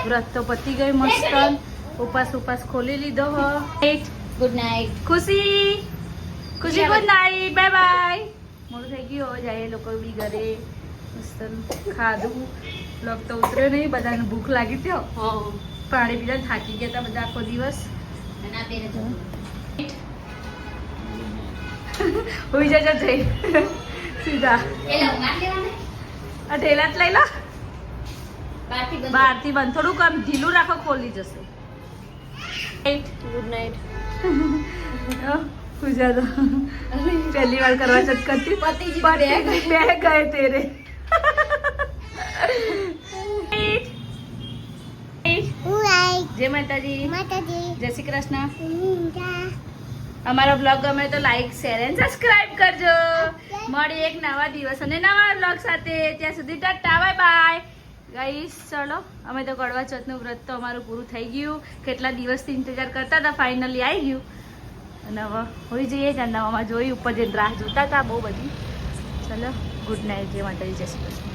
વ્રત તો પતી ગયું મસ્ત. ઉપાસ ખોલી લીધો હો. Good night. ખુશી ગુડ નાઇટ, બાય બાય. મોડું થઈ ગયું, હવે જાય લોકો બી ઘરે. મસ્ત ખાધું. બ્લોગ તો ઉતર્યો નહીં, બધાને ભૂખ લાગી હતી હો. પાણી પીધા, થાકી ગયા હતા બધા આખો દિવસ. હોઈ જજો જઈ સીધા આ ઢેલા જ લઈ લો. બહારથી બંધ, થોડું કામ ઢીલું રાખો, ખોલી જશે. Good night. પૂજા તો પહેલી વાર કરવા ચટ કરતી બે ગયે તેરે. જય માતાજી, જય શ્રી કૃષ્ણ. અમારો બ્લોગ ગમે તો લાઈક, શેર એન્ડ સબસ્ક્રાઇબ કરજો. મળી એક નવા દિવસ અને નવા બ્લોગ સાથે. ત્યાં સુધી ટાટા, બાય બાય ગાઈસ. ચલો, અમે તો કડવા ચોથનું વ્રત તો અમારું પૂરું થઈ ગયું. કેટલા દિવસથી ઇંતજાર કરતા હતા, ફાઇનલી આવી ગયું. અને હવે હોઈ જઈએ ચાંદામાં જોઈ ઉપર જઈને રાહ જોતા હતા બહુ બધી. ચલો, ગુડ નાઇટ, જય માતાજી, જય શ્રી કૃષ્ણ.